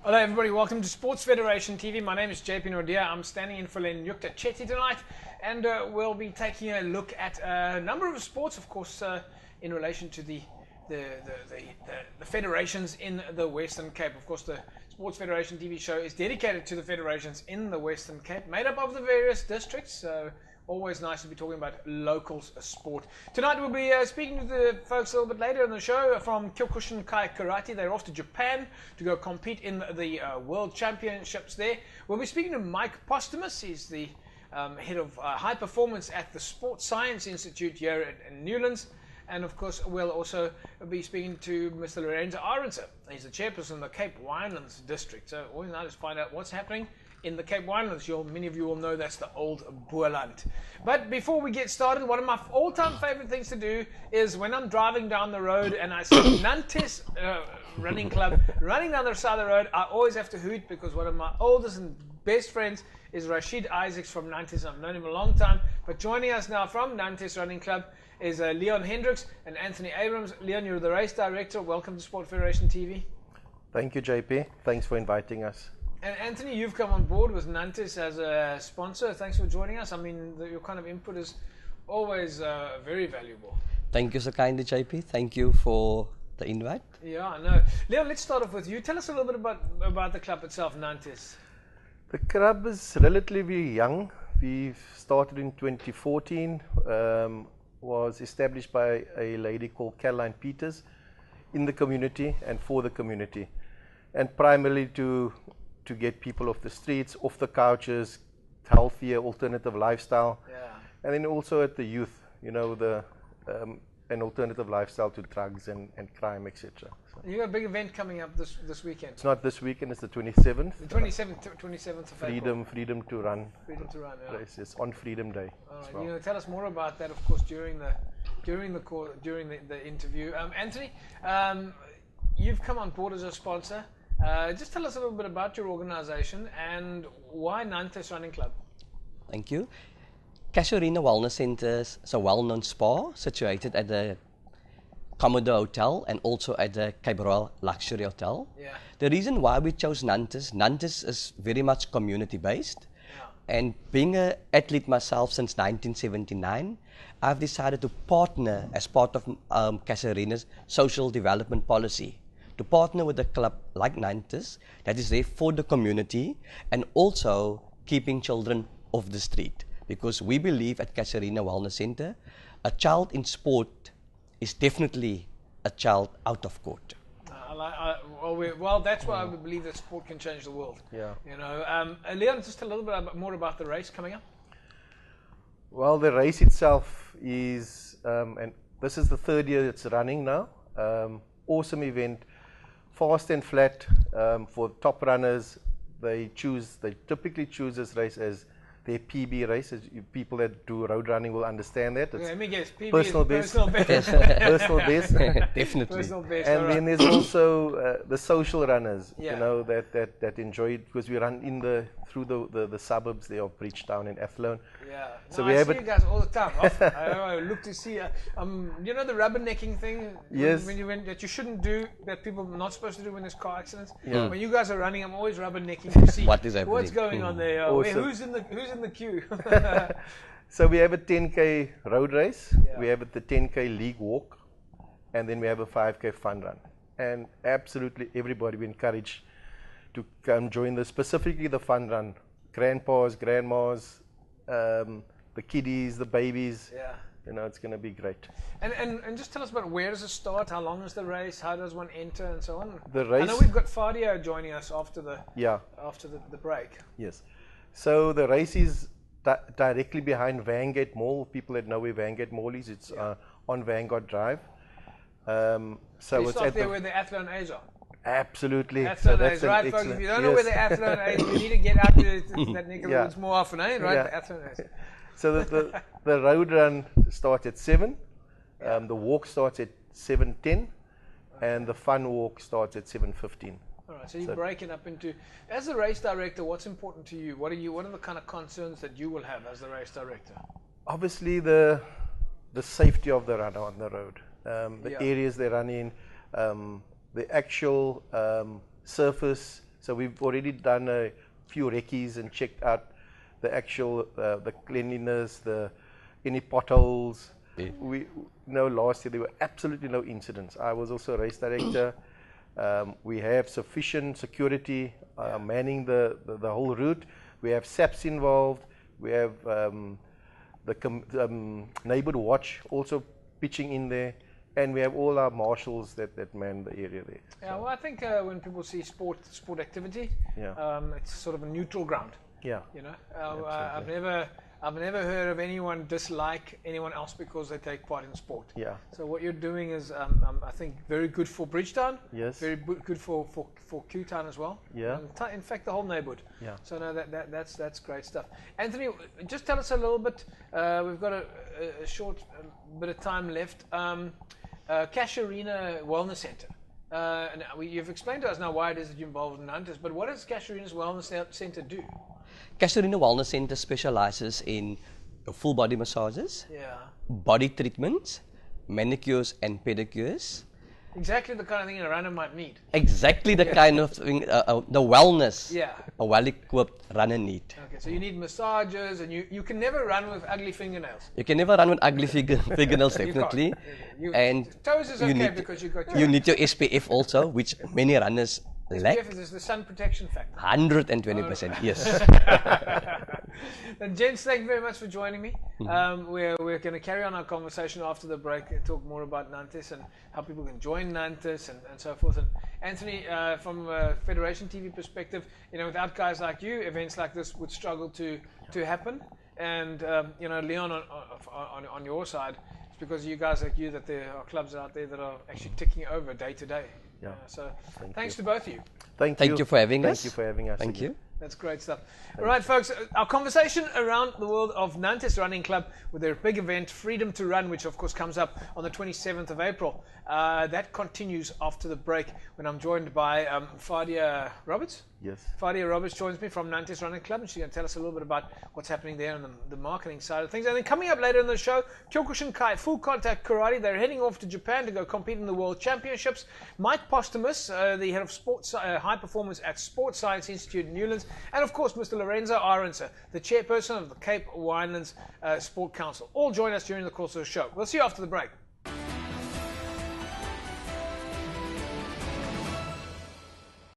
Hello everybody, welcome to Sports Federation TV. My name is JP Nordia. I'm standing in for Len Yukta Chetty tonight, and we'll be taking a look at a number of sports, of course, in relation to the federations in the Western Cape. Of course, the Sports Federation TV show is dedicated to the federations in the Western Cape, made up of the various districts. So always nice to be talking about local sport. Tonight we'll be speaking to the folks a little bit later in the show from Kyokushin Kai Karate. They're off to Japan to go compete in the World Championships there. We'll be speaking to Mike Postumus. He's the head of high performance at the Sports Science Institute here at Newlands. And of course, we'll also be speaking to Mr. Lorenzo Arendse. He's the chairperson of the Cape Winelands district. So always nice to find out what's happening in the Cape Winelands. Many of you will know that's the old Boerland. But before we get started, one of my all-time favorite things to do is when I'm driving down the road and I see Nantes running club running down the side of the road, I always have to hoot because one of my oldest and best friends is Rashid Isaacs from Nantes. I've known him a long time, but joining us now from Nantes Running Club is Leon Hendricks and Anthony Abrams. Leon, you're the race director. Welcome to Sport Federation TV. Thank you, JP. Thanks for inviting us. And Anthony, you've come on board with Nantes as a sponsor. Thanks for joining us. I mean, your kind of input is always very valuable. Thank you so kindly, JP. Thank you for the invite. Yeah, I know. Leon, let's start off with you. Tell us a little bit about the club itself, Nantes. The club is relatively young. We started in 2014. Was established by a lady called Caroline Peters in the community and for the community, and primarily to get people off the streets, off the couches, healthier alternative lifestyle, and then also at the youth, you know, an alternative lifestyle to drugs and crime, etc. So you got a big event coming up this weekend. it's not this weekend; it's the 27th. The 27th of April. Freedom to run. Freedom to run. Yeah. Race. It's on Freedom Day. All right. Well. You know, tell us more about that, of course, during the interview. Anthony, you've come on board as a sponsor. Just tell us a little bit about your organization and why Nantes Running Club. Thank you. Casuarina Wellness Centre is a well-known spa situated at the Commodore Hotel and also at the Cape Royal Luxury Hotel. Yeah. The reason why we chose Nantes is very much community-based. Yeah. And being an athlete myself since 1979, I've decided to partner as part of Casuarina's social development policy, to partner with a club like Nantes that is there for the community and also keeping children off the street. Because we believe at Casuarina Wellness Centre, a child in sport is definitely a child out of court. Well, that's why we believe that sport can change the world. Yeah. You know, Leon, just a little bit more about the race coming up. Well, the race itself is, and this is the third year it's running now. Awesome event, fast and flat. For top runners, they typically choose this race as their PB race. As people that do road running will understand that. It's let me guess, PB personal is best. personal best. Definitely. Personal best. And then there's also the social runners, Yeah. you know, that enjoy it because we run through the suburbs there of Bridgetown and Athlone. Yeah. So no, we I have see it. you guys all the time. Often. I look to see, you know, the rubbernecking thing. Yes. That you shouldn't do, that people are not supposed to do when there's car accidents. Yeah. When you guys are running, I'm always rubbernecking to see What is happening. what's going on there. Awesome. Who's in the queue? So we have a 10K road race, Yeah. we have the 10K league walk, and then we have a 5K fun run. And absolutely everybody we encourage to come join specifically the fun run. Grandpas, grandmas, the kiddies, the babies. Yeah. You know, it's going to be great. And just tell us about where does it start, how long is the race, how does one enter, and so on. The race. I know we've got Fadio joining us after the break. Yes. So the race is directly behind Vanguard Mall. People that know where Vanguard Mall is, it's on Vanguard Drive. So you it's start at there where the Athlone A's are. Absolutely. Athlone So A's, right, folks? If you don't know yes. where the Athlone A's, you need to get out there to that neck of the Yeah. woods more often, eh? Right, Yeah. the Athlone A's. So the road run starts at 7. The walk starts at 7:10, and the fun walk starts at 7:15. All right, so you break it up into, as a race director, what's important to you? What are the kind of concerns that you will have as the race director? Obviously, the safety of the runner on the road, the Yeah. areas they run in, the actual surface So we've already done a few recce's and checked out the actual the cleanliness, any potholes. Yeah. We know last year there were absolutely no incidents. I was also a race director. We have sufficient security manning the whole route. We have SAPs involved. We have the neighborhood watch also pitching in there, and we have all our marshals that man the area there. Yeah, well, I think when people see sport activity, Yeah. it's sort of a neutral ground. Yeah. You know, I've never heard of anyone dislike anyone else because they take part in sport. Yeah. So what you're doing is, I think, very good for Bridgetown. Yes. Very good for Q-Town as well. Yeah. And in fact, the whole neighborhood. Yeah. So no, that's great stuff. Anthony, just tell us a little bit. We've got a short bit of time left. Cash Arena Wellness Center. And you've explained to us now why it is that you're involved in Nantes, but what does Cash Arena's Wellness Center do? Cash Arena Wellness Center specializes in full body massages, Yeah. body treatments, manicures and pedicures. Exactly the kind of thing a runner might need. Exactly the kind of thing, the wellness Yeah. a well-equipped runner need. Okay, so you need massages, and you can never run with ugly fingernails. You can never run with ugly fingernails, definitely. You- toes is okay because you got your- you need your SPF also, which many runners lack. SPF is the sun protection factor. 120%, yes. And gents, thank you very much for joining me. We're going to carry on our conversation after the break and talk more about Nantes and how people can join Nantes and so forth. And Anthony, from a Federation TV perspective, without guys like you, events like this would struggle to happen. And Leon, on your side, it's because you guys like you that there are clubs out there that are actually ticking over day to day. Yeah. So thanks to both of you. Thank you for having us. Thank you for having us. Thank again. you. That's great stuff. All right, folks, our conversation around the world of Nantes Running Club with their big event, Freedom to Run, which of course comes up on the 27th of April. That continues after the break when I'm joined by Fadia Roberts. Yes. Fadia Roberts joins me from Nantes Running Club, and she's going to tell us a little bit about what's happening there and the marketing side of things. And then coming up later in the show, Kyokushin Kai, Full Contact Karate. They're heading off to Japan to go compete in the World Championships. Mike Postumus, the head of sports high performance at Sports Science Institute in Newlands. And of course, Mr. Lorenzo Aronser, the chairperson of the Cape Winelands Sport Council. All join us during the course of the show. We'll see you after the break.